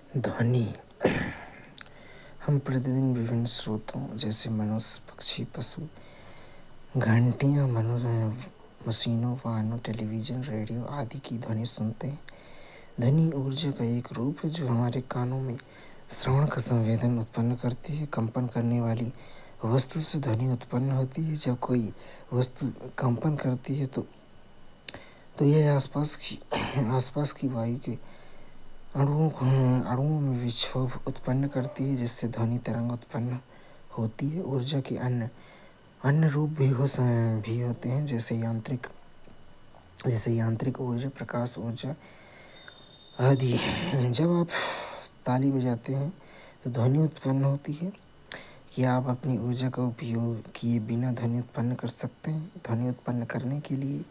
ध्वनि। हम प्रतिदिन विभिन्न स्रोतों जैसे मनुष्य, पक्षी, पशु, घंटियाँ, मशीनों, वाहनों, टेलीविज़न, रेडियो आदि की ध्वनि सुनते हैं। ध्वनि ऊर्जा का एक रूप है जो हमारे कानों में श्रवण का संवेदन उत्पन्न करती है। कंपन करने वाली वस्तु से ध्वनि उत्पन्न होती है। जब कोई वस्तु कंपन करती है तो यह आसपास की वायु के अणुओं में विक्षोभ उत्पन्न करती है, जिससे ध्वनि तरंग उत्पन्न होती है। ऊर्जा के अन्य रूप भी होते हैं, जैसे यांत्रिक ऊर्जा, प्रकाश ऊर्जा आदि। जब आप ताली बजाते हैं तो ध्वनि उत्पन्न होती है। क्या आप अपनी ऊर्जा का उपयोग किए बिना ध्वनि उत्पन्न कर सकते हैं? ध्वनि उत्पन्न करने के लिए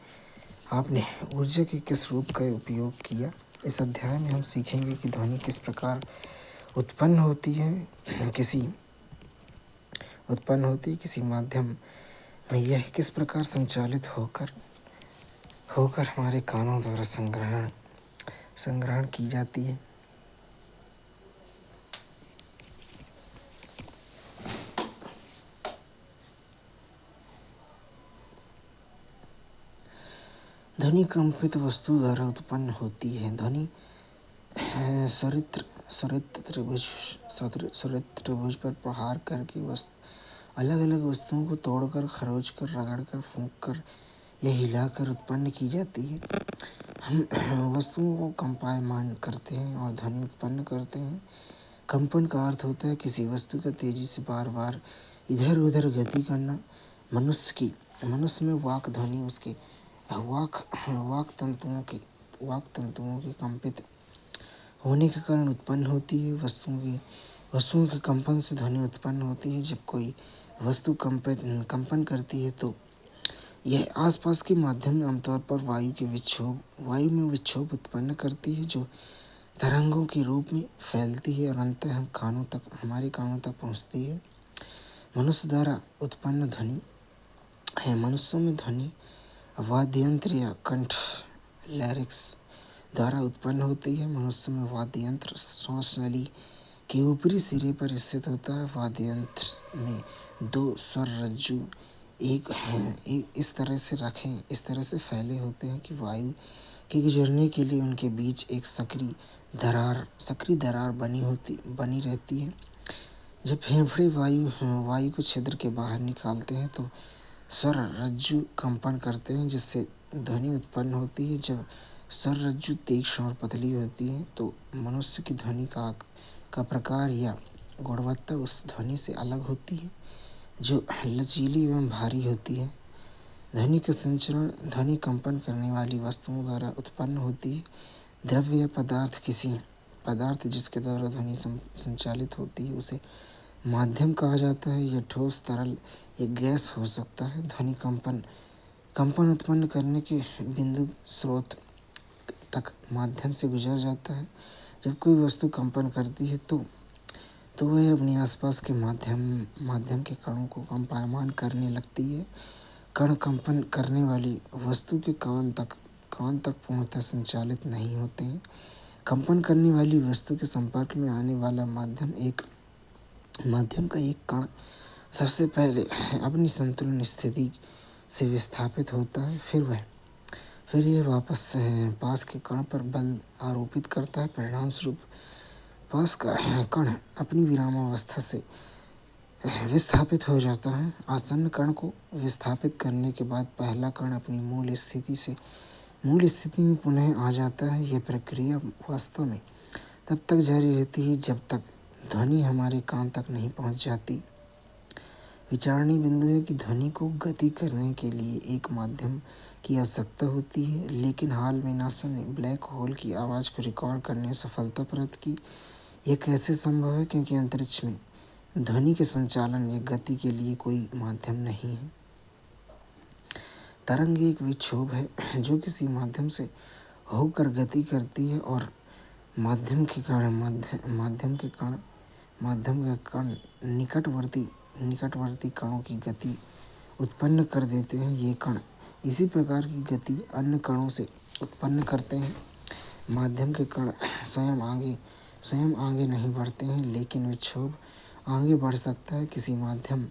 आपने ऊर्जा के किस रूप का उपयोग किया? इस अध्याय में हम सीखेंगे कि ध्वनि किस प्रकार उत्पन्न होती है, किसी माध्यम में यह किस प्रकार संचालित होकर हमारे कानों द्वारा संग्रहण की जाती है। ध्वनि कंपित वस्तु द्वारा उत्पन्न होती है। ध्वनि सरित्र त्रिभुज पर प्रहार करके अलग अलग वस्तुओं को तोड़कर, खरोंचकर, रगड़कर, फूंककर या हिलाकर उत्पन्न की जाती है। हम वस्तुओं को कंपायमान करते हैं और ध्वनि उत्पन्न करते हैं। कंपन का अर्थ होता है किसी वस्तु का तेजी से बार बार इधर उधर गति करना। मनुष्य में वाक ध्वनि उसके वाक तंतुओं के कंपित होने के कारण उत्पन्न होती है। वस्तुओं के कंपन से ध्वनि उत्पन्न होती है। जब कोई वस्तु कंपन करती है तो यह आसपास के माध्यम में, आमतौर पर वायु में विक्षोभ उत्पन्न करती है, जो तरंगों के रूप में फैलती है और अंततः हमारे कानों तक पहुंचती है। मनुष्य द्वारा उत्पन्न ध्वनि है। मनुष्यों में ध्वनि वाद्ययंत्र या कंठ लैरिक्स द्वारा उत्पन्न होती है। मनुष्य में वाद्ययंत्र श्वास नली के ऊपरी सिरे पर स्थित होता है। वाद्ययंत्र में दो स्वर रज्जु इस तरह से फैले होते हैं कि वायु के गुजरने के लिए उनके बीच एक सक्रिय दरार बनी रहती है। जब फेफड़े वायु को छिद्र के बाहर निकालते हैं तो स्वर रज्जु कंपन करते हैं, जिससे ध्वनि उत्पन्न होती है। जब स्वर रज्जु तीक्ष्ण और पतली होती है तो मनुष्य की ध्वनि का प्रकार या गुणवत्ता उस ध्वनि से अलग होती है, जो लचीली एवं भारी होती है। ध्वनि का संचरण ध्वनि कंपन करने वाली वस्तुओं द्वारा उत्पन्न होती है। द्रव्य या पदार्थ जिसके द्वारा ध्वनि संचालित होती है उसे माध्यम कहा जाता है। यह ठोस, तरल या गैस हो सकता है। ध्वनि कंपन उत्पन्न करने के बिंदु स्रोत तक माध्यम से गुजर जाता है। जब कोई वस्तु कंपन करती है तो वह अपने आसपास के माध्यम के कणों को कंपायमान करने लगती है। कण कंपन करने वाली वस्तु के कान तक पूर्णतः संचालित नहीं होते हैं। कंपन करने वाली वस्तु के संपर्क में आने वाला माध्यम का एक कण सबसे पहले अपनी संतुलन स्थिति से विस्थापित होता है। फिर यह वापस पास के कण पर बल आरोपित करता है। परिणाम स्वरूप पास का कण अपनी विरामावस्था से विस्थापित हो जाता है। आसन्न कण को विस्थापित करने के बाद पहला कण अपनी मूल स्थिति में पुनः आ जाता है। यह प्रक्रिया वास्तव में तब तक जारी रहती है जब तक ध्वनि हमारे कान तक नहीं पहुंच जाती। विचारणीय बिंदु है कि ध्वनि को गति करने के लिए एक माध्यम की आवश्यकता होती है, लेकिन हाल में नासा ने ब्लैक होल की आवाज़ को रिकॉर्ड करने में सफलता प्राप्त की। यह कैसे संभव है? क्योंकि अंतरिक्ष में ध्वनि के संचालन या गति के लिए कोई माध्यम नहीं है। तरंग एक विक्षोभ है जो किसी माध्यम से होकर गति करती है और माध्यम के कण निकटवर्ती कणों की गति उत्पन्न कर देते हैं। ये कण इसी प्रकार की गति अन्य कणों से उत्पन्न करते हैं। माध्यम के कण स्वयं आगे नहीं बढ़ते हैं, लेकिन विक्षोभ आगे बढ़ सकता है किसी माध्यम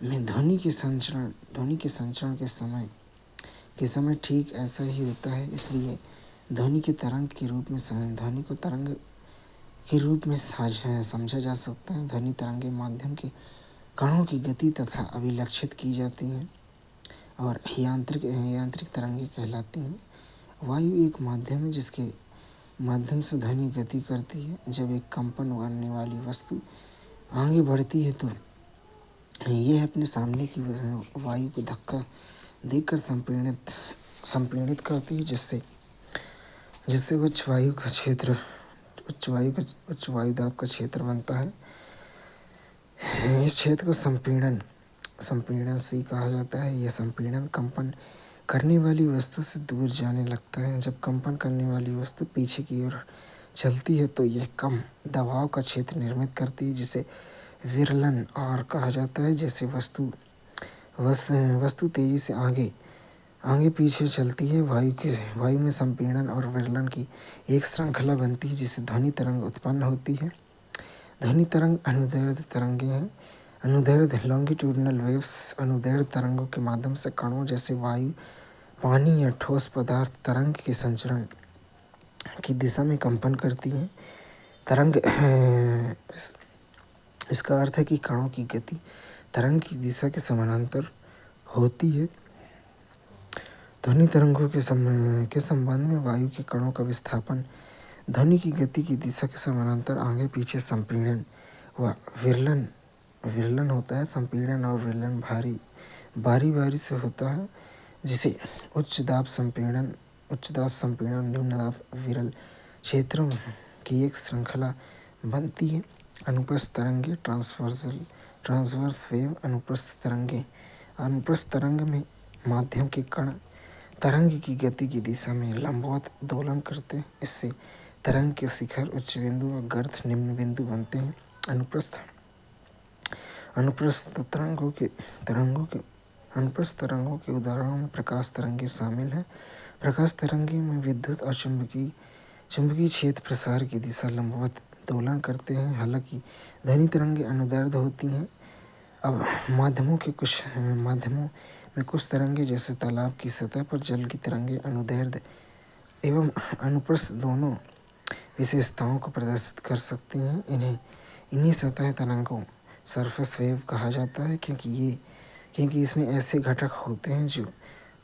में। ध्वनि के संचरण के समय ठीक ऐसा ही होता है। इसलिए ध्वनि के तरंग के रूप में ध्वनि को तरंग के रूप में समझा जा सकता है। ध्वनि तरंगे माध्यम के कणों की गति तथा अभिलक्षित की जाती हैं और यांत्रिक तरंगे कहलाती हैं। वायु एक माध्यम है जिसके माध्यम से ध्वनि गति करती है। जब एक कंपन करने वाली वस्तु आगे बढ़ती है तो यह अपने सामने की वायु को धक्का देकर संपीड़ित करती है, जिससे उच्च वायु दाब का क्षेत्र बनता है। इस क्षेत्र को संपीड़न से कहा जाता है। यह संपीड़न कंपन करने वाली वस्तु से दूर जाने लगता है। जब कंपन करने वाली वस्तु पीछे की ओर चलती है तो यह कम दबाव का क्षेत्र निर्मित करती है, जिसे विरलन और कहा जाता है। जैसे वस्तु तेजी से आगे पीछे चलती है, वायु में संपीड़न और विरलन की एक श्रृंखला बनती है, जिससे ध्वनि तरंग उत्पन्न होती है। ध्वनि तरंग अनुदैर्ध्य तरंगे हैं। अनुदैर्ध्य लॉन्गिट्यूडिनल वेव्स अनुदैर्ध्य तरंगों के माध्यम से कणों जैसे वायु, पानी या ठोस पदार्थ तरंग के संचरण की दिशा में कंपन करती हैं। तरंग इसका अर्थ है कि कणों की गति तरंग की दिशा के समानांतर होती है। ध्वनि तरंगों के संबंध में वायु के कणों का विस्थापन ध्वनि की गति की दिशा के समानांतर आगे पीछे संपीड़न व विरलन होता है। संपीड़न और विरलन बारी से होता है, जिसे उच्च दाब संपीड़न, न्यून दाब विरल क्षेत्रों की एक श्रृंखला बनती है। अनुप्रस्थ तरंगे, ट्रांसवर्स वेव। अनुप्रस्थ तरंग में माध्यम के कण तरंग की गति की दिशा में लंबवत दोलन करते हैं। इससे तरंग के शिखर उच्च बिंदु और गर्त निम्न बिंदु बनते हैं। अनुप्रस्थ तरंगों के उदाहरणों में प्रकाश तरंगे शामिल हैं। प्रकाश तरंगे में विद्युत और चुंबकीय क्षेत्र प्रसार की दिशा लंबवत दोलन करते हैं। हालांकि ध्वनि तरंगे अनुदैर्ध्य होती हैं। अब माध्यमों में कुछ तरंगे, जैसे तालाब की सतह पर जल की तरंगे, अनुदैर्ध्य एवं अनुप्रस्थ दोनों विशेषताओं को प्रदर्शित कर सकती हैं। इन्हीं सतह तरंगों सरफेस वेव कहा जाता है, क्योंकि इसमें ऐसे घटक होते हैं जो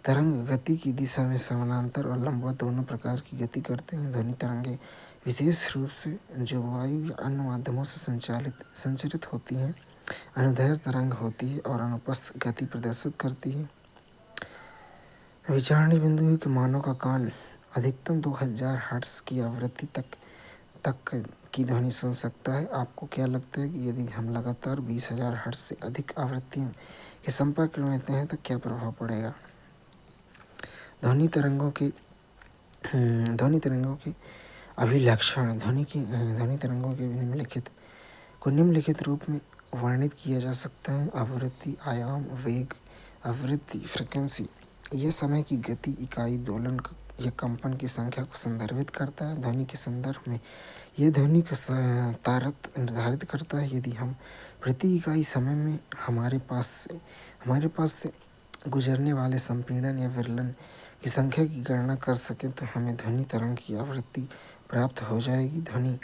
तरंग गति की दिशा में समानांतर और लंबवत दोनों प्रकार की गति करते हैं। ध्वनि तरंगे विशेष रूप से जो वायु या अन्य माध्यमों से संचरित होती हैं, अनुदैर्ध्य तरंग होती है और अनुप्रस्थ गति प्रदर्शित करती है। विचारणीय बिंदु है कि मानव का कान अधिकतम 2000 हर्ट्ज की आवृत्ति तक की ध्वनि सुन सकता है। आपको क्या लगता है कि यदि हम लगातार 20,000 हर्ट्ज से अधिक आवृत्तियों के संपर्क में रहते हैं तो क्या प्रभाव पड़ेगा? ध्वनि तरंगों के अभिलक्षण। ध्वनि तरंगों के निम्नलिखित रूप में वर्णित किया जा सकता है। आवृत्ति, आयाम, वेग। आवृत्ति फ्रीक्वेंसी यह समय की गति, इकाई, दोलन या कंपन की संख्या को संदर्भित करता है। ध्वनि के संदर्भ में यह ध्वनि का तारत निर्धारित करता है। यदि हम प्रति इकाई समय में हमारे पास से गुजरने वाले संपीड़न या विरलन की संख्या की गणना कर सकें तो हमें ध्वनि तरंग की आवृत्ति प्राप्त हो जाएगी। ध्वनि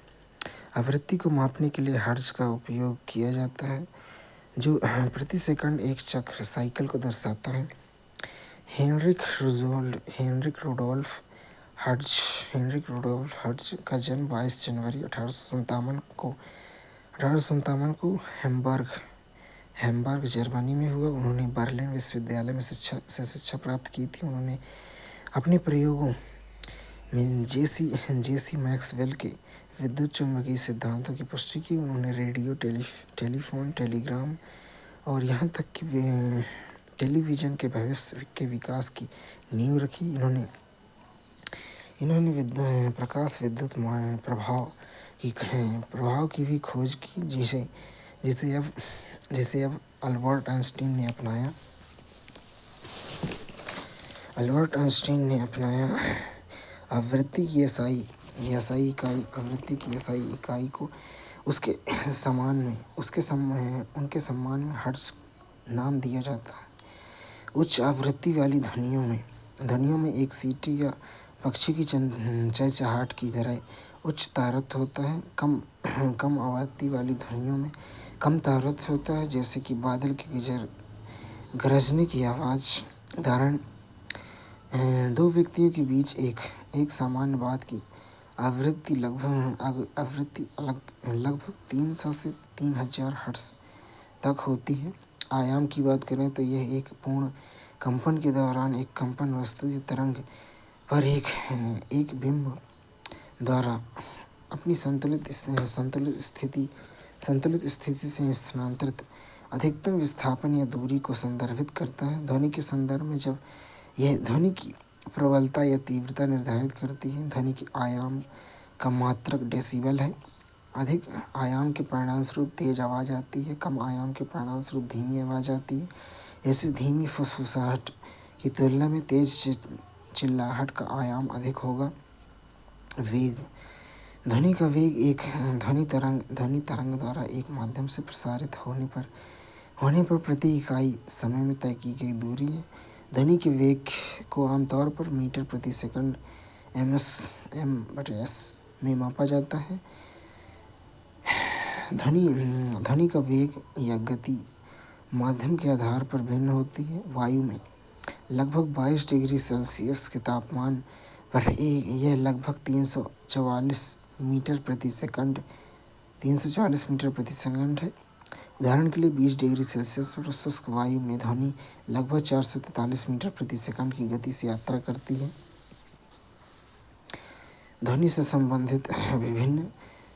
आवृत्ति को मापने के लिए हर्ट्ज का उपयोग किया जाता है, जो प्रति सेकंड एक चक्र साइकिल को दर्शाता है। हेनरिक रुडोल्फ हर्ट्ज का जन्म 22 जनवरी 1857 को हैम्बर्ग जर्मनी में हुआ। उन्होंने बर्लिन विश्वविद्यालय में शिक्षा प्राप्त की थी। उन्होंने अपने प्रयोगों में जेसी मैक्सवेल के विद्युत चुम्बकीय सिद्धांतों की पुष्टि की। उन्होंने रेडियो, टेलीफोन, टेलीग्राम और यहाँ तक कि टेलीविज़न के भविष्य के विकास की नींव रखी। इन्होंने प्रकाश विद्युत प्रभाव की भी खोज की, जिसे अब अल्बर्ट आइंस्टीन ने अपनाया। आवृत्ति की SI SI इकाई आवृत्ति की SI इकाई को उसके उनके सम्मान में हर्ट्ज नाम दिया जाता है। उच्च आवृत्ति वाली ध्वनियों में एक सीटी या पक्षी की चहचहाट की तरह उच्च तारतम्य होता है। कम आवृत्ति वाली ध्वनियों में कम तारतम्य होता है, जैसे कि बादल के गरजने की आवाज़। उदाहरण, दो व्यक्तियों के बीच एक सामान्य बात की आवृत्ति लगभग 300 से 3000 हर्ट्ज तक होती है। आयाम की बात करें तो यह एक पूर्ण कंपन के दौरान एक कंपन वस्तु या तरंग पर एक बिंब द्वारा अपनी संतुलित स्थिति से स्थानांतरित अधिकतम विस्थापन या दूरी को संदर्भित करता है। ध्वनि के संदर्भ में जब यह ध्वनि की प्रबलता या तीव्रता निर्धारित करती है। ध्वनि के आयाम का मात्रक डेसिबल है। अधिक आयाम के परिणामस्वरूप तेज आवाज़ आती है, कम आयाम के परिणामस्वरूप धीमी आवाज़ आती है। ऐसे धीमी फुसफुसाहट की तुलना में तेज चिल्लाहट का आयाम अधिक होगा। वेग, ध्वनि का वेग एक ध्वनि तरंग द्वारा एक माध्यम से प्रसारित होने पर प्रति इकाई समय में तय की गई दूरी है। ध्वनि के वेग को आमतौर पर मीटर प्रति सेकंड (ms/s) में मापा जाता है। ध्वनि का वेग या गति माध्यम के आधार पर भिन्न होती है। वायु में लगभग 22 डिग्री सेल्सियस के तापमान पर यह लगभग 344 मीटर प्रति सेकंड है। उदाहरण के लिए 20 डिग्री सेल्सियस पर शुष्क वायु में ध्वनि लगभग 443 मीटर प्रति सेकंड की गति से यात्रा करती है। ध्वनि से संबंधित विभिन्न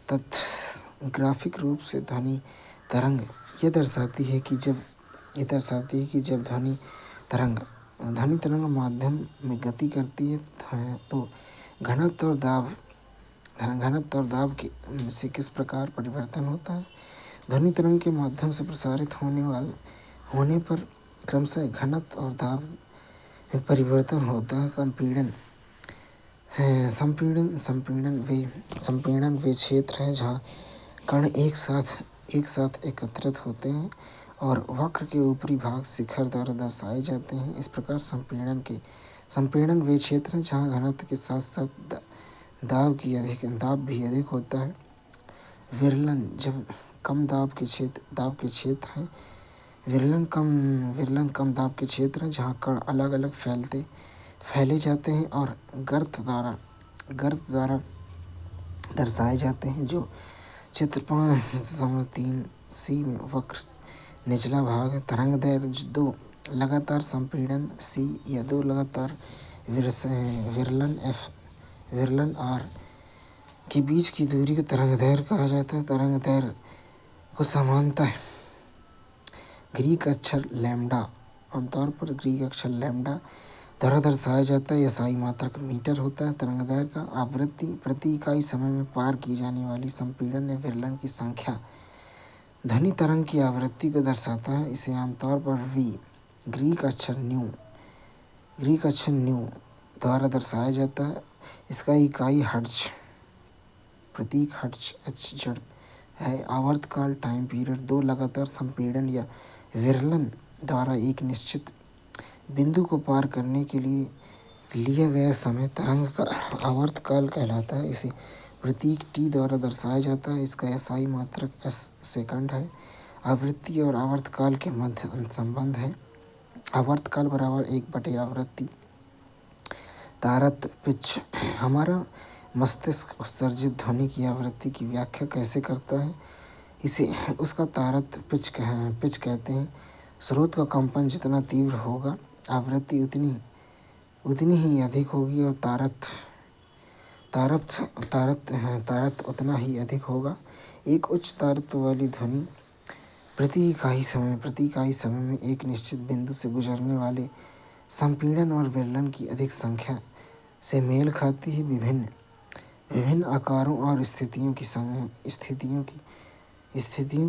तथ्य ग्राफिक रूप से ध्वनि तरंग यह दर्शाती है कि जब ध्वनि तरंग माध्यम में गति करती है तो घनत्व और दाब से किस प्रकार परिवर्तन होता है। ध्वनि तरंग के माध्यम से प्रसारित होने पर क्रमशः घनत्व और दाब में परिवर्तन होता है। संपीड़न वे क्षेत्र हैं जहाँ कण एक साथ एकत्रित होते हैं और वक्र के ऊपरी भाग शिखर द्वारा दर्शाए जाते हैं। इस प्रकार संपीड़न वे क्षेत्र हैं जहाँ घनत्व के साथ साथ दाब भी अधिक होता है। विरलन, जब कम दाब के क्षेत्र हैं। विरलन कम दाब के क्षेत्र हैं जहाँ कण अलग अलग फैले जाते हैं और गर्त द्वारा दर्शाए जाते हैं, जो चित्र 5.3c में वक्र निचला भाग है। तरंगदैर्घ्य 2 लगातार संपीड़न c या 2 लगातार विरलन f विरलन r के बीच की दूरी को तरंगदैर्घ्य कहा जाता है। तरंगदैर्घ्य को सामान्यतः ग्रीक अक्षर लैम्डा आमतौर पर ग्रीक अक्षर लैम्डा द्वारा दर्शाया जाता है। SI मात्रक मीटर होता है। तरंगदैर्घ्य का आवृत्ति प्रति इकाई समय में पार की जाने वाली संपीड़न या विरलन की संख्या ध्वनि तरंग की आवृत्ति को दर्शाता है। इसे आमतौर पर v ग्रीक अक्षर न्यू द्वारा दर्शाया जाता है। इसका इकाई हर्ट्ज प्रतीक हर्ट्ज Hz है। आवर्तकाल टाइम पीरियड 2 लगातार संपीड़न या विरलन द्वारा एक निश्चित बिंदु को पार करने के लिए लिया गया समय तरंग का आवर्तकाल कहलाता है। इसे प्रतीक T द्वारा दर्शाया जाता है। इसका SI मात्रक s सेकंड है। आवृत्ति और आवर्तकाल के मध्य संबंध है। आवर्तकाल बराबर 1/आवृत्ति। तारतम्य पिच, हमारा मस्तिष्क उत्सर्जित ध्वनि की आवृत्ति की व्याख्या कैसे करता है, इसे उसका तारतम्य पिच कहते हैं। स्रोत का कंपन जितना तीव्र होगा, आवृत्ति उतनी ही अधिक होगी और तारतम्य उतना ही अधिक होगा। एक उच्च तारतम्य वाली ध्वनि प्रति इकाई समय में एक निश्चित बिंदु से गुजरने वाले संपीड़न और विरलन की अधिक संख्या से मेल खाती है। विभिन्न आकारों और स्थितियों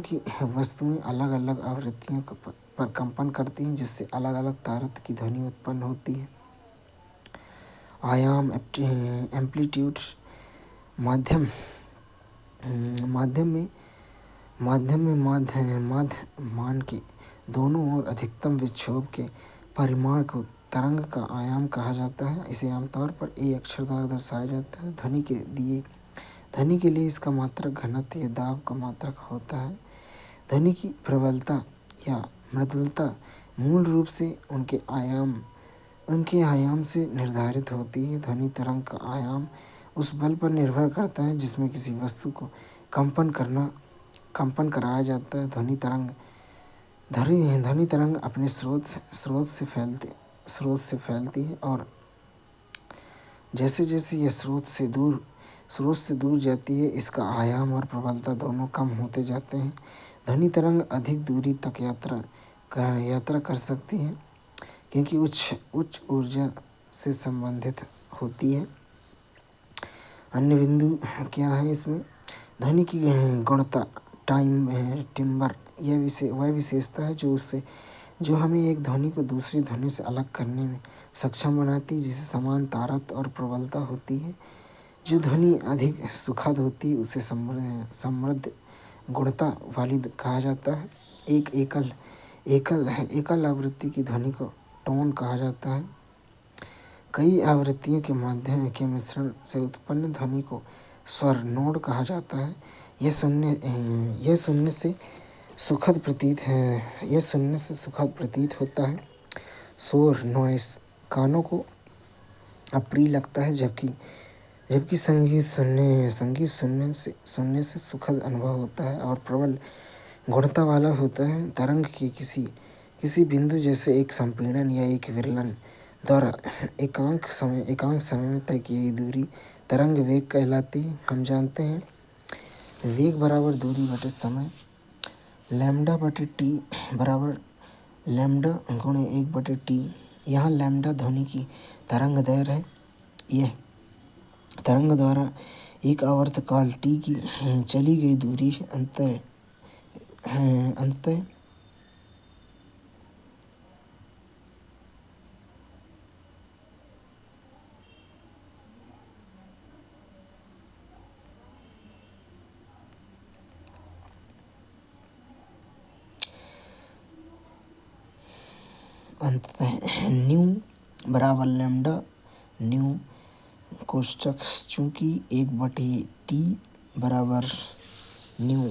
की वस्तुएं अलग अलग आवृत्तियों पर कंपन करती हैं, जिससे अलग अलग तारतम्य की ध्वनि उत्पन्न होती है। आयाम एम्पलीट्यूड, माध्यम माध्यम में माध्य मान के दोनों ओर अधिकतम विक्षोभ के परिमाण को तरंग का आयाम कहा जाता है। इसे आमतौर पर ए अक्षर द्वारा दर्शाया जाता है। ध्वनि के लिए इसका मात्रक घनत्व या दाब का मात्रक होता है। ध्वनि की प्रबलता या मृदुलता मूल रूप से उनके आयाम से निर्धारित होती है। ध्वनि तरंग का आयाम उस बल पर निर्भर करता है जिसमें किसी वस्तु को कंपन कराया जाता है। ध्वनि तरंग अपने स्रोत से फैलती है और जैसे जैसे यह स्रोत से दूर जाती है, इसका आयाम और प्रबलता दोनों कम होते जाते हैं। ध्वनि तरंग अधिक दूरी तक यात्रा कर सकती है क्योंकि उच्च ऊर्जा से संबंधित होती है। अन्य बिंदु क्या है इसमें? ध्वनि की गुणता टिम्बर वह विशेषता है जो हमें एक ध्वनि को दूसरी ध्वनि से अलग करने में सक्षम बनाती है, जिसे समान तारत और प्रबलता होती है। जो ध्वनि अधिक सुखद होती है उसे समृद्ध गुणता वाली कहा जाता है। एक एकल आवृत्ति की ध्वनि को टोन कहा जाता है। कई आवृत्तियों के माध्यम के मिश्रण से उत्पन्न ध्वनि को स्वर नोड कहा जाता है। यह सुनने से सुखद प्रतीत होता है। शोर नॉइस कानों को अप्रिय लगता है, जबकि संगीत सुनने से सुखद अनुभव होता है और प्रबल गुणता वाला होता है। तरंग के किसी बिंदु जैसे एक संपीड़न या एक विरलन द्वारा एकांक समय में तय की गई दूरी तरंग वेग कहलाती है। हम जानते हैं वेग बराबर दूरी बटे समय, लैम्डा बटे टी बराबर लैम्डा गुणे 1/t। यहाँ लैम्डा ध्वनि की तरंग दैर्घ्य है। यह तरंग द्वारा एक आवर्तकाल टी की चली गई दूरी अंततः न्यू बराबर लैम्डा न्यू कोष्ठक चूंकि 1/t बराबर न्यू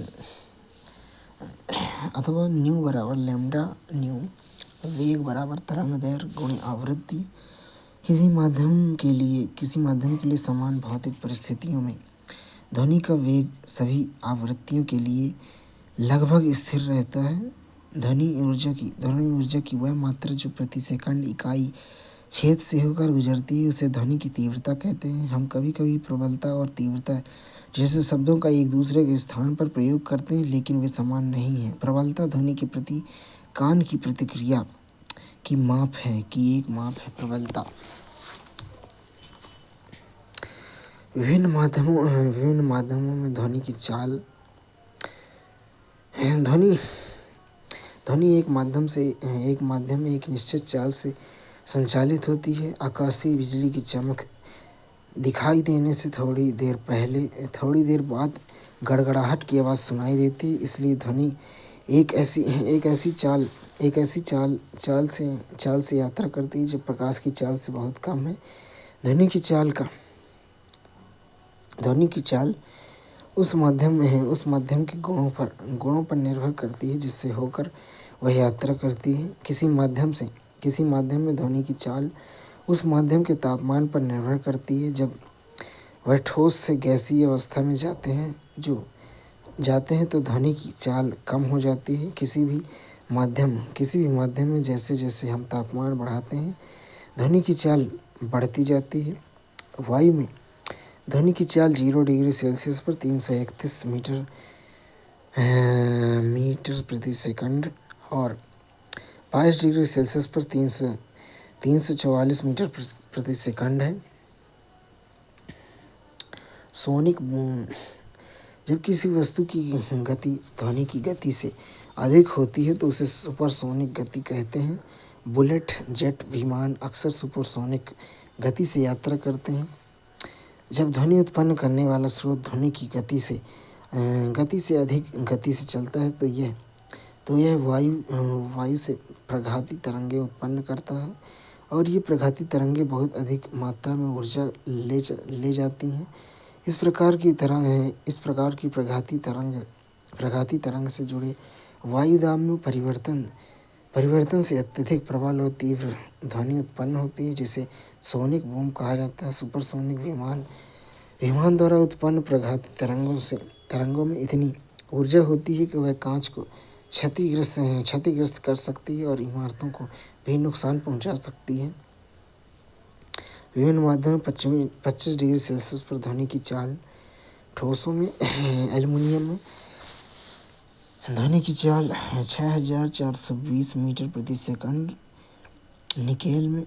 अथवा न्यू बराबर लैम्डा न्यू वेग बराबर तरंग दैर्घ्य गुणे आवृत्ति। किसी माध्यम के लिए समान भौतिक परिस्थितियों में ध्वनि का वेग सभी आवृत्तियों के लिए लगभग स्थिर रहता है। ध्वनि ऊर्जा की वह मात्रा जो प्रति सेकंड इकाई छेद से होकर गुजरती है उसे ध्वनि की तीव्रता कहते हैं। हम कभी कभी प्रबलता और तीव्रता जैसे शब्दों का एक दूसरे के स्थान पर प्रयोग करते हैं, लेकिन वे समान नहीं हैं। प्रबलता ध्वनि के प्रति कान की प्रतिक्रिया की एक माप है। प्रबलता विभिन्न माध्यमों में ध्वनि की चाल ध्वनि एक माध्यम में एक निश्चित चाल से संचालित होती है। आकाशीय बिजली की चमक दिखाई देने से थोड़ी देर बाद गड़गड़ाहट की आवाज़ सुनाई देती है। इसलिए ध्वनि एक ऐसी चाल से यात्रा करती है जो प्रकाश की चाल से बहुत कम है। ध्वनि की चाल उस माध्यम के गुणों पर निर्भर करती है जिससे होकर वह यात्रा करती है। किसी माध्यम में ध्वनि की चाल उस माध्यम के तापमान पर निर्भर करती है। जब वह ठोस से गैसीय अवस्था में जाते हैं तो ध्वनि की चाल कम हो जाती है। किसी भी माध्यम में जैसे जैसे हम तापमान बढ़ाते हैं ध्वनि की चाल बढ़ती जाती है। वायु में ध्वनि की चाल 0 डिग्री सेल्सियस पर 331 मीटर प्रति सेकंड और 22 डिग्री सेल्सियस पर 344 मीटर प्रति सेकंड है। सोनिक बूम जब किसी वस्तु की गति ध्वनि की गति से अधिक होती है तो उसे सुपरसोनिक गति कहते हैं। बुलेट जेट विमान अक्सर सुपरसोनिक गति से यात्रा करते हैं। जब ध्वनि उत्पन्न करने वाला स्रोत ध्वनि की गति से अधिक गति से चलता है तो यह वायु से प्रघाती तरंगे उत्पन्न करता है और ये प्रघाती तरंगे बहुत अधिक मात्रा में ऊर्जा ले जाती हैं। इस प्रकार की प्रघाती तरंग से जुड़े वायुदाब में परिवर्तन से अत्यधिक प्रबल और तीव्र ध्वनि उत्पन्न होती है, जिसे सोनिक बूम कहा जाता है। सुपरसोनिक विमान द्वारा उत्पन्न प्रघाती तरंगों में इतनी ऊर्जा होती है कि वह कांच को क्षतिग्रस्त कर सकती है और इमारतों को भी नुकसान पहुंचा सकती है। विभिन्न माध्यमों में 25 डिग्री सेल्सियस पर ध्वनि की चाल ठोसों में एल्युमिनियम में ध्वनि की चाल 6420 मीटर प्रति सेकंड, निकेल में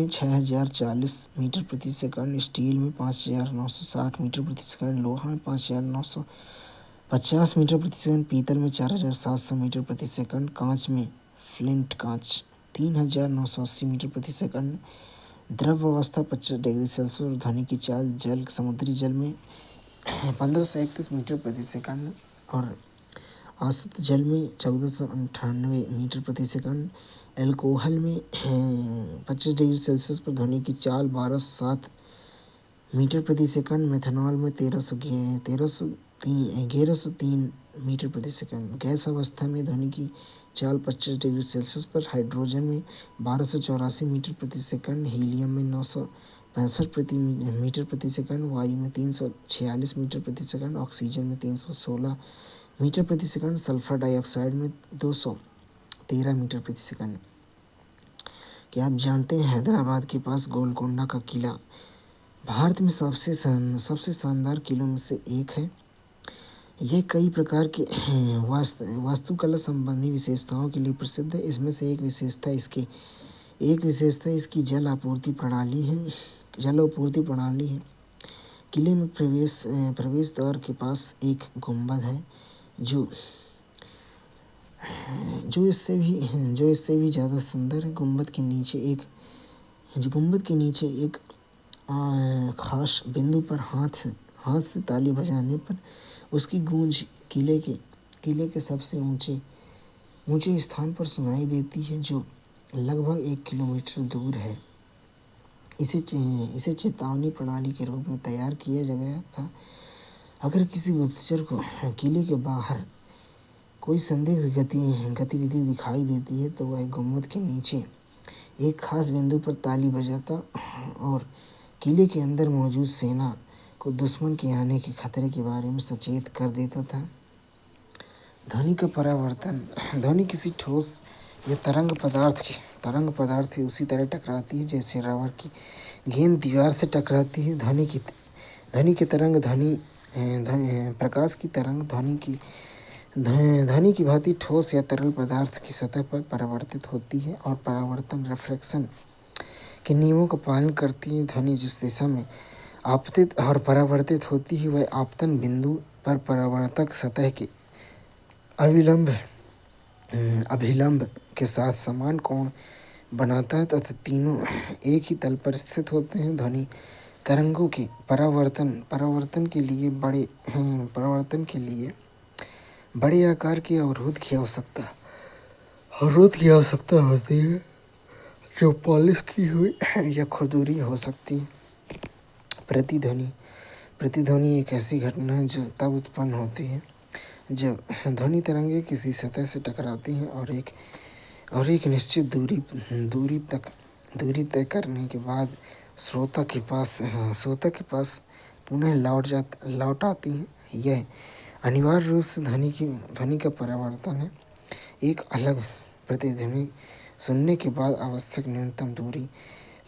6040 मीटर प्रति सेकंड, स्टील में 5960 मीटर प्रति सेकंड, लोहा में 5950 मीटर प्रति सेकंड, पीतल में 4700 मीटर प्रति सेकंड, कांच में फ्लिंट कांच 3980 मीटर प्रति सेकंड, द्रव अवस्था 25 डिग्री सेल्सियस और ध्वनि की चाल समुद्री जल में 1531 मीटर प्रति सेकंड और आसुत जल में 1498 मीटर प्रति सेकंड, एल्कोहल में 25 डिग्री सेल्सियस पर ध्वनि की चाल 1207 मीटर प्रति सेकंड, मेथनॉल में 1103 मीटर प्रति सेकंड, गैस अवस्था में ध्वनि की चाल 25 डिग्री सेल्सियस पर, हाइड्रोजन में 1284 मीटर प्रति सेकंड, हीलियम में 965 मीटर प्रति सेकंड, वायु में 346 मीटर प्रति सेकंड, ऑक्सीजन में 316 मीटर प्रति सेकंड, सल्फर डाइऑक्साइड में 213 मीटर प्रति सेकंड। क्या आप जानते हैं हैदराबाद के पास गोलकोंडा का किला भारत में सबसे शानदार किलों में से एक है। यह कई प्रकार के वास्तुकला संबंधी विशेषताओं के लिए प्रसिद्ध है। इसमें से एक विशेषता इसकी जल आपूर्ति प्रणाली है। किले में प्रवेश द्वार के पास एक गुंबद है जो इससे भी ज़्यादा सुंदर है। गुंबद के नीचे एक खास बिंदु पर हाथ से ताली बजाने पर उसकी गूंज किले के सबसे ऊंचे स्थान पर सुनाई देती है, जो लगभग 1 किलोमीटर दूर है। इसे चेतावनी प्रणाली के रूप में तैयार किया गया था। अगर किसी गुप्तचर को किले के बाहर कोई संदिग्ध गतिविधि दिखाई देती है तो वह गुंबद के नीचे एक खास बिंदु पर ताली बजाता और किले के अंदर मौजूद सेना को दुश्मन के आने के खतरे के बारे में सचेत कर देता था। ध्वनि का परावर्तन। ध्वनि किसी ठोस या तरंग पदार्थ से उसी तरह टकराती है जैसे रबर की गेंद दीवार से टकराती है। ध्वनि की तरंग प्रकाश की तरंग ध्वनि की भांति ठोस या तरल पदार्थ की सतह पर परावर्तित होती है और परावर्तन रिफ्रैक्शन के नियमों का पालन करती है। ध्वनि जिस दिशा में आपतित और परावर्तित होती है वह आपतन बिंदु पर परावर्तक सतह के अभिलंब के साथ समान कोण बनाता है तथा तीनों एक ही तल पर स्थित होते हैं। ध्वनि तरंगों के परावर्तन के लिए बड़े आकार के अवरोध की आवश्यकता होती है, जो पॉलिश की हुई या खुरदुरी हो सकती है। प्रतिध्वनि एक ऐसी घटना है जो तब उत्पन्न होती है जब ध्वनि तरंगें किसी सतह से टकराती हैं और एक निश्चित दूरी तय करने के बाद श्रोता के पास पुनः लौट आती हैं। यह अनिवार्य रूप से ध्वनि का परावर्तन है। एक अलग प्रतिध्वनि सुनने के बाद आवश्यक न्यूनतम दूरी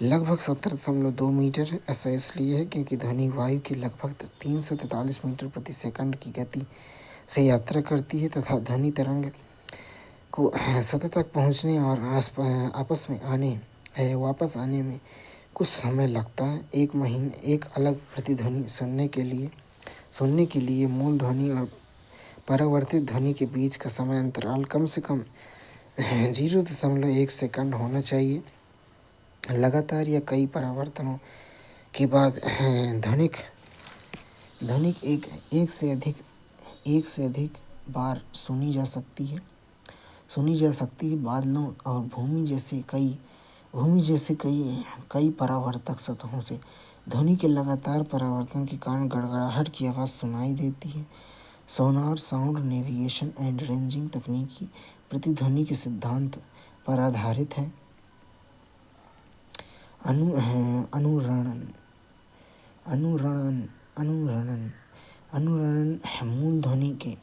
लगभग 17.2 मीटर है। ऐसा इसलिए है क्योंकि ध्वनि वायु की लगभग 343 मीटर प्रति सेकंड की गति से यात्रा करती है तथा ध्वनि तरंग को सतह तक पहुंचने और वापस आने में कुछ समय लगता है। एक अलग प्रतिध्वनि सुनने के लिए मूल ध्वनि और परावर्तित ध्वनि के बीच का समय अंतराल कम से कम 0.1 सेकंड होना चाहिए। लगातार या कई परावर्तनों के बाद ध्वनिक एक से अधिक बार सुनी जा सकती है बादलों और भूमि जैसे कई परावर्तक सतहों से ध्वनि के लगातार परावर्तन के कारण गड़गड़ाहट की आवाज़ सुनाई देती है। Sonar sound navigation and ranging तकनीकी प्रतिध्वनि के सिद्धांत पर आधारित है। अनुरणन मूल ध्वनि के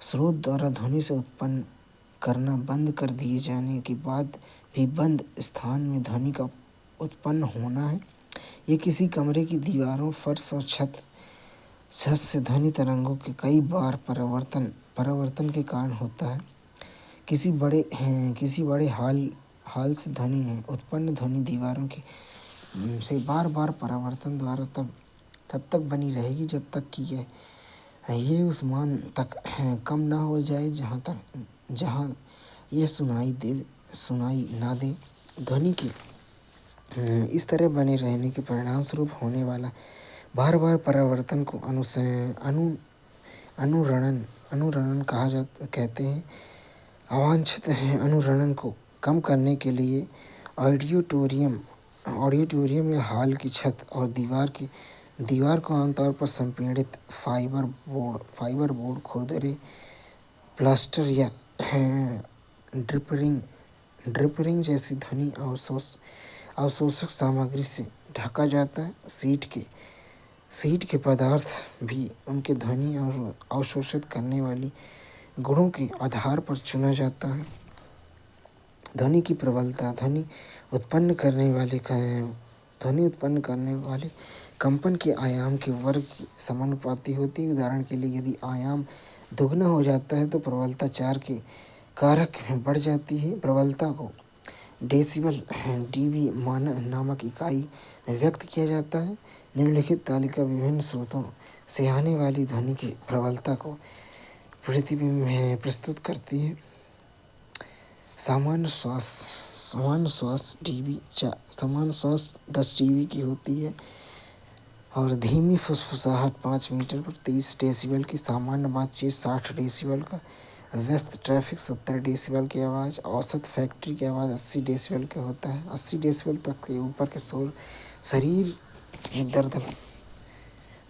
स्रोत द्वारा ध्वनि से उत्पन्न करना बंद कर दिए जाने के बाद भी बंद स्थान में ध्वनि का उत्पन्न होना है। ये किसी कमरे की दीवारों, फर्श और छत से ध्वनि तरंगों के कई बार परावर्तन के कारण होता है। किसी बड़े हाल से उत्पन्न ध्वनि दीवारों के से बार बार परावर्तन द्वारा तब तक बनी रहेगी जब तक कि ये उस मान तक कम ना हो जाए जहाँ यह सुनाई ना दे। ध्वनि के इस तरह बने रहने के परिणाम स्वरूप होने वाला बार बार परावर्तन को अनुरणन कहते हैं। अवांछित अनुरणन को कम करने के लिए ऑडिटोरियम या हॉल की छत और दीवार को आमतौर पर संपीड़ित फाइबर बोर्ड, खुरदरे प्लास्टर या ड्रिपरिंग जैसी ध्वनि अवशोषक सामग्री से ढका जाता है। सीट के पदार्थ भी उनके ध्वनि और अवशोषित करने वाली गुणों के आधार पर चुना जाता है। ध्वनि की प्रबलता ध्वनि उत्पन्न करने वाले कंपन के आयाम के वर्ग के समानुपाती होती है। उदाहरण के लिए यदि आयाम दुगना हो जाता है तो प्रबलता 4 के कारक बढ़ जाती है। प्रबलता को डेसिबल डीबी नामक इकाई में व्यक्त किया जाता है। निम्नलिखित तालिका विभिन्न स्रोतों से आने वाली ध्वनि की प्रबलता को प्रस्तुत करती है। सामान्य श्वास 10 dB की होती है और धीमी फुसफुसाहट 5 मीटर पर 30 डेसिबल की, सामान्य बातचीत 60 डेसिबल का, व्यस्त ट्रैफिक 70 डेसिबल की आवाज़, औसत फैक्ट्री की आवाज़ 80 डेसिबल का होता है। 80 डेसिबल तक के ऊपर के शोर शरीर में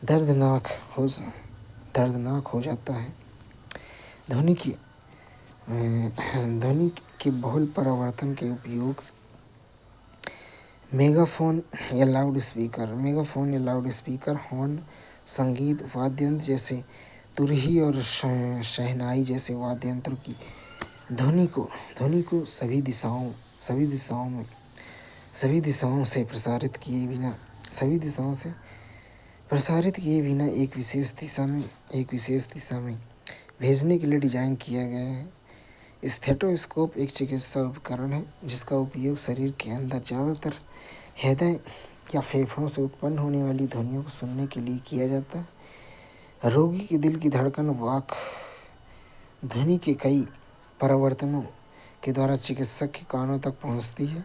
दर्दनाक हो जाता है। ध्वनि के बहुल परावर्तन के उपयोग मेगाफोन या लाउड स्पीकर, हॉर्न, संगीत वाद्ययंत्र जैसे तुरही और शहनाई जैसे वाद्ययंत्रों की ध्वनि को सभी दिशाओं से प्रसारित किए बिना एक विशेष दिशा में भेजने के लिए डिज़ाइन किया गया है। स्टेथोस्कोप एक चिकित्सा उपकरण है जिसका उपयोग शरीर के अंदर ज़्यादातर हृदय या फेफड़ों से उत्पन्न होने वाली ध्वनियों को सुनने के लिए किया जाता है। रोगी के दिल की धड़कन वाक ध्वनि के कई परावर्तनों के द्वारा चिकित्सक के कानों तक पहुंचती है।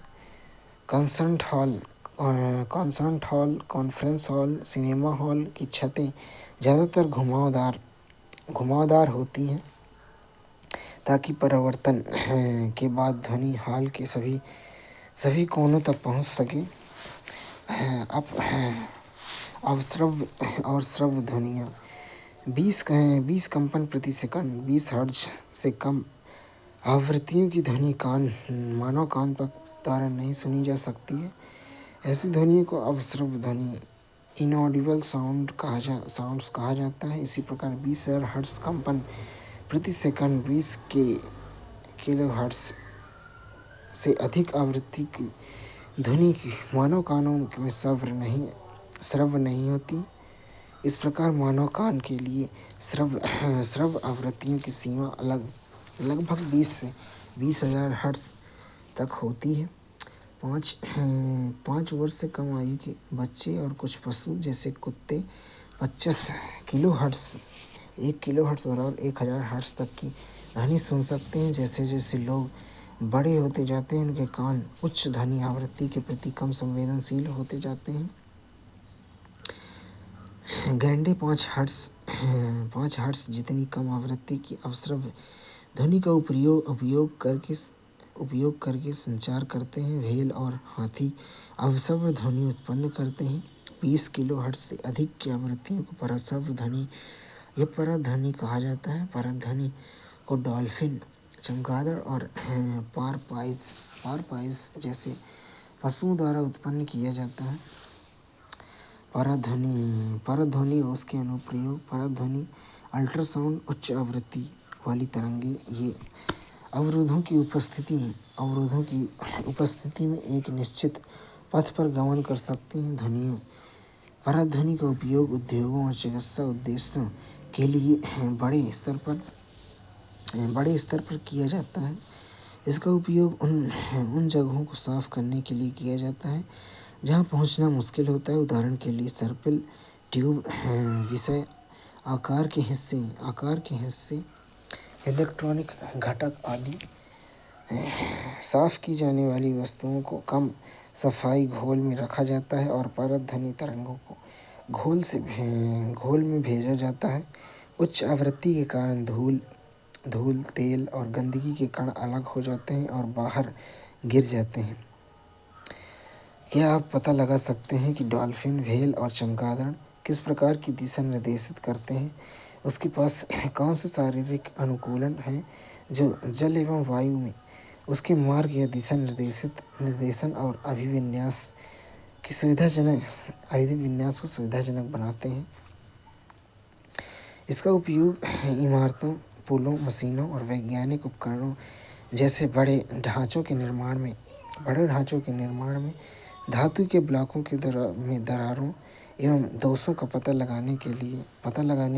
Concert hall, conference hall, cinema hall की छतें ज़्यादातर घुमावदार होती हैं ताकि परावर्तन के बाद ध्वनि हॉल के सभी कोनों तक पहुंच सके। श्रव्य ध्वनियाँ 20 कंपन प्रति सेकंड, 20 हर्ट्ज से कम आवृत्तियों की ध्वनि मानव कान द्वारा नहीं सुनी जा सकती है। ऐसी ध्वनियों को अवश्रव्य ध्वनि इनऑडिबल साउंड्स कहा जाता है। इसी प्रकार 20,000 हर्ट्ज कंपन प्रति सेकंड, 20 किलोहर्ट्ज से अधिक आवृत्ति की ध्वनि की मानव कानों में श्रव्य नहीं होती। इस प्रकार मानव कान के लिए श्रव्य आवृत्तियों की सीमा लगभग 20,000 हर्ट्ज तक होती है। 5 वर्ष से कम आयु के बच्चे और कुछ पशु जैसे कुत्ते 25 किलोहर्ट्ज 1 किलोहर्ट्ज बराबर 1000 हर्ट्ज तक की ध्वनि सुन सकते हैं। जैसे जैसे लोग बड़े होते जाते हैं उनके कान उच्च ध्वनि आवृत्ति के प्रति कम संवेदनशील होते जाते हैं। गैंडे 5 हर्ट्ज जितनी कम आवृत्ति की अवश्रव्य ध्वनि का उपयोग करके संचार करते हैं। व्हेल और हाथी अवश्रव्य ध्वनि उत्पन्न करते हैं। 20 किलोहर्ट्ज से अधिक की आवृत्तियों को परश्रव्य ध्वनि या परध्वनि कहा जाता है। परध्वनि को डॉल्फिन, चमगादड़ और पारपाइज जैसे पशुओं द्वारा उत्पन्न किया जाता है। परध्वनि और उसके अनुप्रयोग। परध्वनि अल्ट्रासाउंड उच्च आवृत्ति वाली तरंगे ये अवरोधों की उपस्थिति में एक निश्चित पथ पर गमन कर सकती हैं। ध्वनियों परध्वनि का उपयोग उद्योगों और चिकित्सा उद्देश्यों के लिए बड़े स्तर पर किया जाता है। इसका उपयोग उन जगहों को साफ करने के लिए किया जाता है जहाँ पहुँचना मुश्किल होता है। उदाहरण के लिए सर्पिल, ट्यूब, विषय आकार के हिस्से, इलेक्ट्रॉनिक घटक आदि। साफ की जाने वाली वस्तुओं को कम सफाई घोल में रखा जाता है और परध्वनि तरंगों को घोल में भेजा जाता है। उच्च आवृत्ति के कारण धूल, तेल और गंदगी के कण अलग हो जाते हैं और बाहर गिर जाते हैं। क्या आप पता लगा सकते हैं कि डॉल्फिन, व्हेल और चमगादड़ किस प्रकार की दिशा निर्देशित करते हैं? उसके पास कौन से शारीरिक अनुकूलन हैं जो जल एवं वायु में उसके मार्ग या दिशा निर्देशन और अभिविन्यास को सुविधाजनक बनाते हैं? इसका उपयोग इमारतों, पुलों, मशीनों और वैज्ञानिक उपकरणों जैसे बड़े ढांचों के निर्माण में धातु के ब्लॉकों में दरारों एवं दोषों का पता लगाने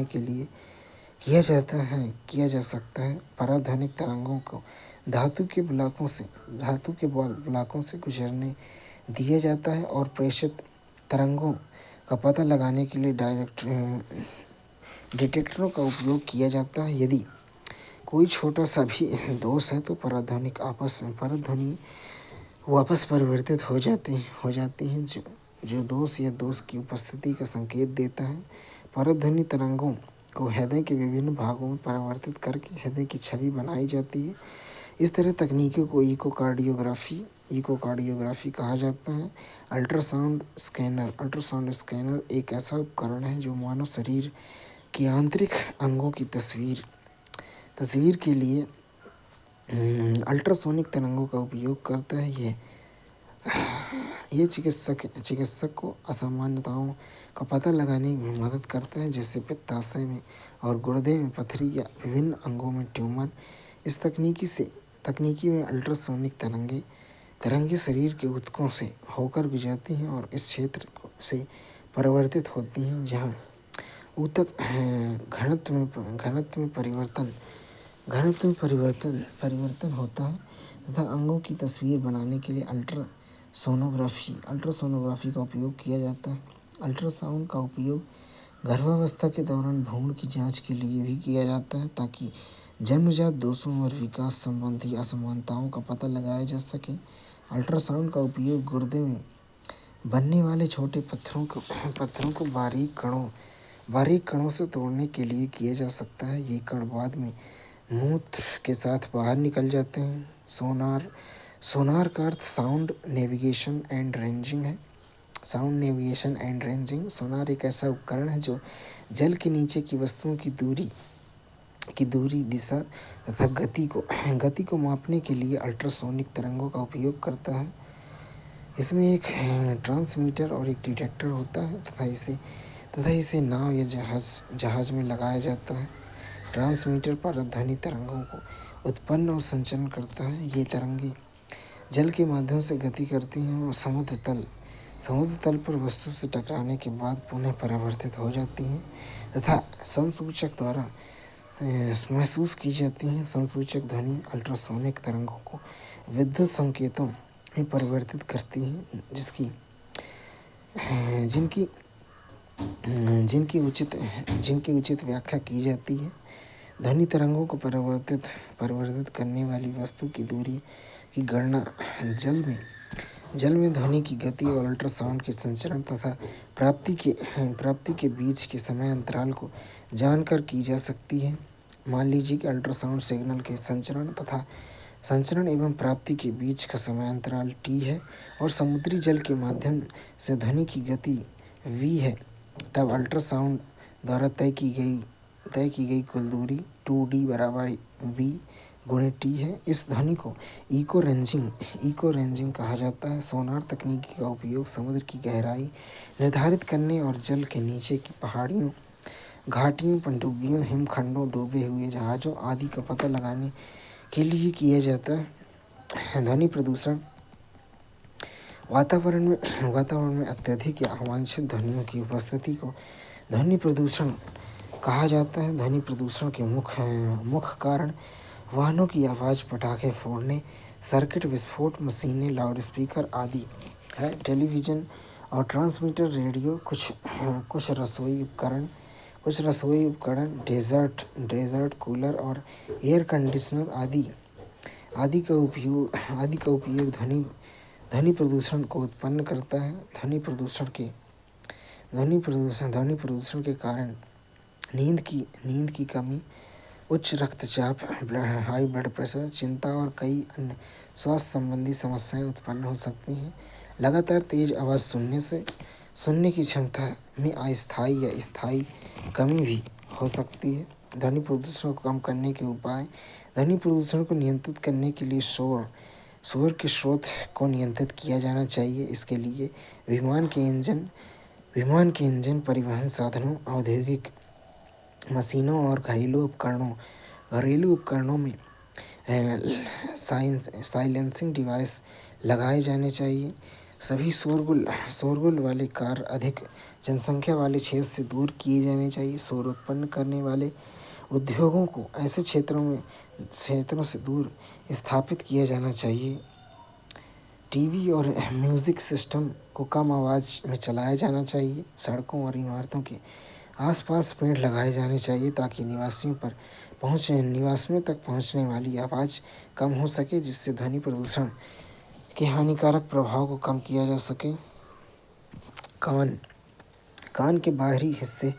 के लिए किया जा सकता है। पराध्वनिक तरंगों को धातु के ब्लॉकों से गुजरने दिया जाता है और प्रेषित तरंगों का पता लगाने के लिए डिटेक्टरों का उपयोग किया जाता है। यदि कोई छोटा सा भी दोष है तो परध्वनि वापस परिवर्तित हो जाती हैं जो दोष या दोष की उपस्थिति का संकेत देता है। परध्वनि तरंगों को हृदय के विभिन्न भागों में परिवर्तित करके हृदय की छवि बनाई जाती है। इस तरह तकनीकों को इकोकार्डियोग्राफी कहा जाता है। अल्ट्रासाउंड स्कैनर एक ऐसा उपकरण है जो मानव शरीर के आंतरिक अंगों की तस्वीर के लिए अल्ट्रासोनिक तरंगों का उपयोग करता है। ये चिकित्सक को असामान्यताओं का पता लगाने में मदद करता है, जैसे पित्ताशय में और गुर्दे में पथरी या विभिन्न अंगों में ट्यूमर। इस तकनीकी में अल्ट्रासोनिक तरंगे शरीर के ऊतकों से होकर गुजरती हैं और इस क्षेत्र से परिवर्तित होती हैं जहाँ ऊतक घनत्व में परिवर्तन होता है तथा अंगों की तस्वीर बनाने के लिए अल्ट्रासोनोग्राफी का उपयोग किया जाता है। अल्ट्रासाउंड का उपयोग गर्भावस्था के दौरान भ्रूण की जांच के लिए भी किया जाता है ताकि जन्मजात दोषों और विकास संबंधी असमानताओं का पता लगाया जा सके। अल्ट्रासाउंड का उपयोग गुर्दे में बनने वाले छोटे पत्थरों को बारीक कणों से तोड़ने के लिए किया जा सकता है। ये कण बाद में मूत्र के साथ बाहर निकल जाते हैं। सोनार का अर्थ साउंड नेविगेशन एंड रेंजिंग है। सोनार एक ऐसा उपकरण है जो जल के नीचे की वस्तुओं की दूरी, दिशा तथा गति को मापने के लिए अल्ट्रासोनिक तरंगों का उपयोग करता है। इसमें एक ट्रांसमीटर और एक डिटेक्टर होता है तथा इसे नाव या जहाज में लगाया जाता है। ट्रांसमीटर परध्वनि तरंगों को उत्पन्न और संचरण करता है। ये तरंगे जल के माध्यम से गति करती हैं और समुद्र तल पर वस्तु से टकराने के बाद पुनः परावर्तित हो जाती हैं तथा संसूचक द्वारा महसूस की जाती हैं। संसूचक ध्वनि अल्ट्रासोनिक तरंगों को विद्युत संकेतों में परिवर्तित करती हैं जिनकी उचित व्याख्या की जाती है। ध्वनि तरंगों को परिवर्तित करने वाली वस्तु की दूरी की गणना जल में ध्वनि की गति और अल्ट्रासाउंड के संचरण तथा प्राप्ति के बीच के समय अंतराल को जानकर की जा सकती है। मान लीजिए कि अल्ट्रासाउंड सिग्नल के संचरण एवं प्राप्ति के बीच का समय अंतराल t है और समुद्री जल के माध्यम से ध्वनि की गति v है। तब अल्ट्रासाउंड द्वारा तय की गई कुल दूरी 2d बराबर v गुणे t है। इस ध्वनि को इको रेंजिंग कहा जाता है। सोनार तकनीकी का उपयोग समुद्र की गहराई निर्धारित करने और जल के नीचे की पहाड़ियों, घाटियों, पनडुब्बियों, हिमखंडों, डूबे हुए जहाज़ों आदि का पता लगाने के लिए किया जाता है। ध्वनि प्रदूषण वातावरण में अत्यधिक या अवांछित ध्वनियों की उपस्थिति को ध्वनि प्रदूषण कहा जाता है। ध्वनि प्रदूषण के मुख्य कारण वाहनों की आवाज़, पटाखे फोड़ने, सर्किट विस्फोट, मशीनें, लाउडस्पीकर आदि है। टेलीविज़न और ट्रांसमीटर, रेडियो, कुछ रसोई उपकरण, डेजर्ट कूलर और एयर कंडीशनर आदि का उपयोग ध्वनि प्रदूषण को उत्पन्न करता है। ध्वनि प्रदूषण के कारण नींद की कमी, उच्च रक्तचाप, हाई ब्लड प्रेशर, चिंता और कई अन्य स्वास्थ्य संबंधी समस्याएं उत्पन्न हो सकती हैं। लगातार तेज आवाज़ सुनने की क्षमता में अस्थायी या स्थायी कमी भी हो सकती है। ध्वनि प्रदूषण को कम करने के उपाय: ध्वनि प्रदूषण को नियंत्रित करने के लिए शोर के स्रोत को नियंत्रित किया जाना चाहिए। इसके लिए विमान के इंजन, परिवहन साधनों, औद्योगिक मशीनों और घरेलू उपकरणों में साइलेंसिंग डिवाइस लगाए जाने चाहिए। सभी शोरगुल वाले कार्य अधिक जनसंख्या वाले क्षेत्र से दूर किए जाने चाहिए। शोर उत्पन्न करने वाले उद्योगों को ऐसे क्षेत्रों से दूर स्थापित किया जाना चाहिए। टीवी और म्यूजिक सिस्टम को कम आवाज़ में चलाया जाना चाहिए। सड़कों और इमारतों के आसपास पेड़ लगाए जाने चाहिए ताकि निवासियों तक पहुंचने वाली आवाज़ कम हो सके, जिससे ध्वनि प्रदूषण के हानिकारक प्रभाव को कम किया जा सके। कान के बाहरी हिस्से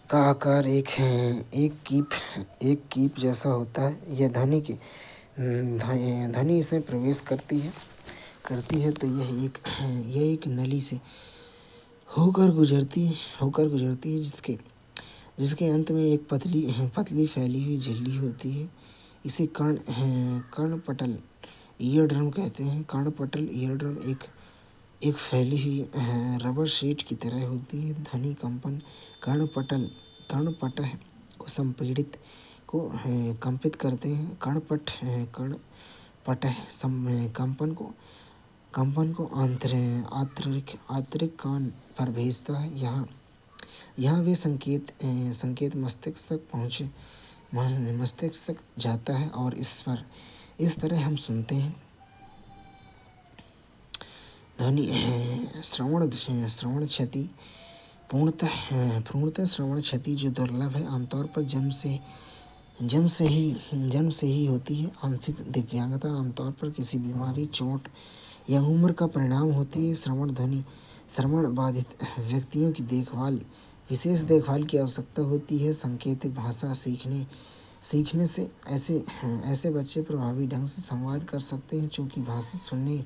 का आकार एक कीप जैसा होता है। यह ध्वनि इसमें प्रवेश करती है तो यह एक नली से होकर गुजरती है जिसके अंत में एक पतली फैली हुई झिल्ली होती है। इसे कर्णपटल ईयरड्रम कहते हैं। कर्णपटल ईयरड्रम एक फैली हुई रबर शीट की तरह होती है। ध्वनि कंपन कर्णपटह को कंपित करते हैं। कर्णपटह कंपन को आंतरिक कान पर भेजता है। यहाँ वे संकेत मस्तिष्क तक जाता है और इस तरह हम सुनते हैं। ध्वनि श्रवण क्षति पूर्णतः श्रवण क्षति जो दुर्लभ है, आमतौर पर जन्म से ही होती है। आंशिक दिव्यांगता आमतौर पर किसी बीमारी, चोट या उम्र का परिणाम होती है। श्रवण बाधित व्यक्तियों की विशेष देखभाल की आवश्यकता होती है। सांकेतिक भाषा सीखने से ऐसे बच्चे प्रभावी ढंग से संवाद कर सकते हैं, चूँकि भाषा सुनने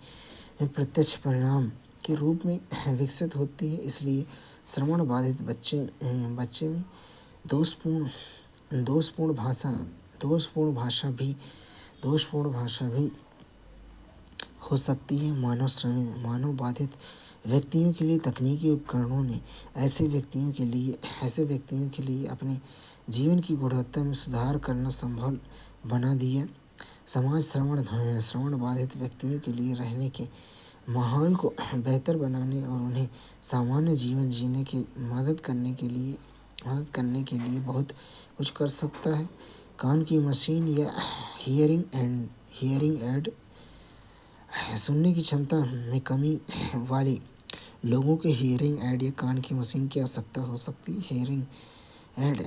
में प्रत्यक्ष परिणाम के रूप में विकसित होती है। इसलिए श्रवण बाधित बच्चे में दोषपूर्ण भाषा भी हो सकती है। मानव बाधित व्यक्तियों के लिए तकनीकी उपकरणों ने ऐसे व्यक्तियों के लिए अपने जीवन की गुणवत्ता में सुधार करना संभव बना दिया। समाज श्रवण बाधित व्यक्तियों के लिए रहने के माहौल को बेहतर बनाने और उन्हें सामान्य जीवन जीने की मदद करने के लिए बहुत कुछ कर सकता है। कान की मशीन या हियरिंग एड सुनने की क्षमता में कमी वाले लोगों के हियरिंग एड या कान की मशीन की आवश्यकता हो सकती है। हियरिंग एड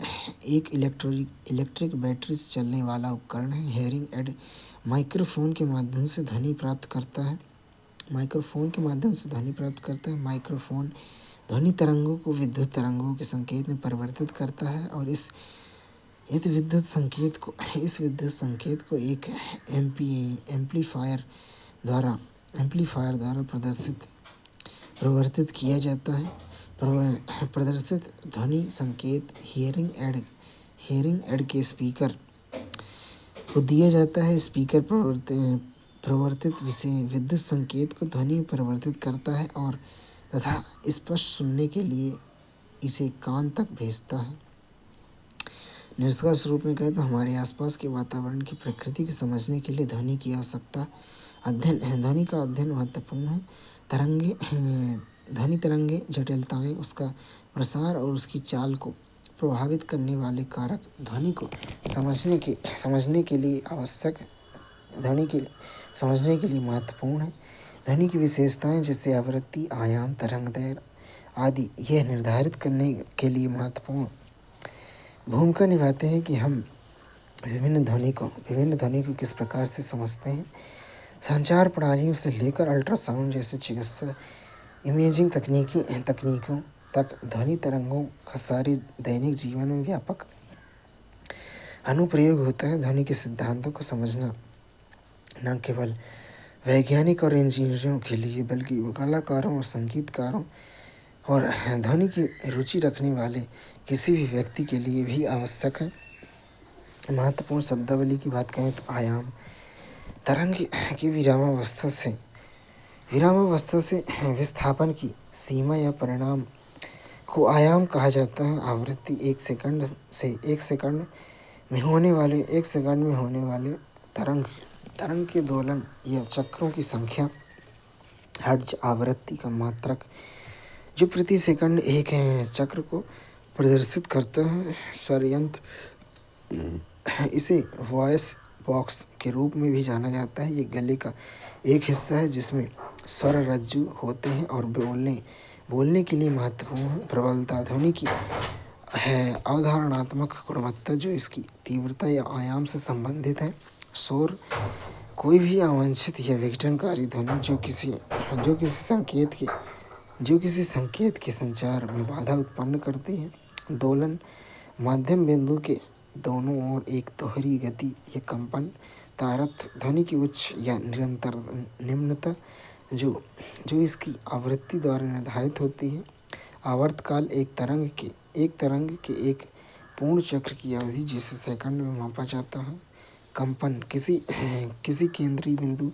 एक इलेक्ट्रिक बैटरी से चलने वाला उपकरण है। हियरिंग एड माइक्रोफोन के माध्यम से ध्वनि प्राप्त करता है। माइक्रोफोन ध्वनि तरंगों को विद्युत तरंगों के संकेत में परिवर्तित करता है और इस विद्युत संकेत को एक एम्पलीफायर द्वारा प्रवर्तित किया जाता है। प्रदर्शित ध्वनि संकेत हियरिंग एड के स्पीकर को दिया जाता है। स्पीकर प्रवर्तित विद्युत संकेत को ध्वनि में परिवर्तित करता है और तथा स्पष्ट सुनने के लिए इसे कान तक भेजता है। निष्कर्ष रूप में कहें तो हमारे आसपास के वातावरण की प्रकृति को समझने के लिए ध्वनि की आवश्यकता ध्वनि का अध्ययन महत्वपूर्ण है। ध्वनि तरंगे जटिलताएं, उसका प्रसार और उसकी चाल को प्रभावित करने वाले कारक ध्वनि को समझने के लिए महत्वपूर्ण है। ध्वनि की विशेषताएं जैसे आवृत्ति, आयाम, तरंगदैर्घ्य आदि यह निर्धारित करने के लिए महत्वपूर्ण भूमिका निभाते हैं कि हम विभिन्न ध्वनि को किस प्रकार से समझते हैं। संचार प्रणालियों से लेकर अल्ट्रासाउंड जैसे चिकित्सा इमेजिंग तकनीकों तक ध्वनि तरंगों का सारे दैनिक जीवन में व्यापक अनुप्रयोग होता है। ध्वनि के सिद्धांतों को समझना न केवल वैज्ञानिक और इंजीनियरों के लिए बल्कि कलाकारों और संगीतकारों और ध्वनि की रुचि रखने वाले किसी भी व्यक्ति के लिए भी आवश्यक है। महत्वपूर्ण शब्दावली की बात करें तो आयाम तरंग की विरामावस्था से विस्थापन की सीमा या परिणाम को आयाम कहा जाता है। आवृत्ति 1 सेकंड में होने वाले तरंग के दोलन या चक्रों की संख्या। हर्ट्ज आवृत्ति का मात्रक जो प्रति सेकंड एक चक्र को प्रदर्शित करता है। स्वर यंत्र इसे वॉइस बॉक्स के रूप में भी जाना जाता है। ये गले का एक हिस्सा है जिसमें स्वर रज्जु होते हैं और बोलने के लिए महत्वपूर्ण है। प्रबलता ध्वनि की है अवधारणात्मक गुणवत्ता जो इसकी तीव्रता या आयाम से संबंधित है। शोर कोई भी अवांछित या विघटनकारी ध्वनि जो किसी संकेत के संचार में बाधा उत्पन्न करती है। दोलन मध्यम बिंदु के दोनों ओर एक दोहरी गति या कंपन। तारत ध्वनि की उच्च या निम्नता जो इसकी आवृत्ति द्वारा निर्धारित होती है। आवर्तकाल एक तरंग के एक पूर्ण चक्र की अवधि जिसे सेकंड में मापा जाता है। कंपन किसी केंद्रीय बिंदु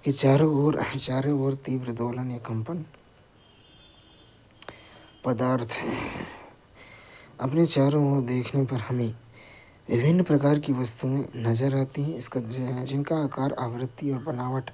के चारों ओर तीव्र दोलन या कंपन। पदार्थ अपने चारों ओर देखने पर हमें विभिन्न प्रकार की वस्तुएं नजर आती हैं जिनका आकार, आवृत्ति और बनावट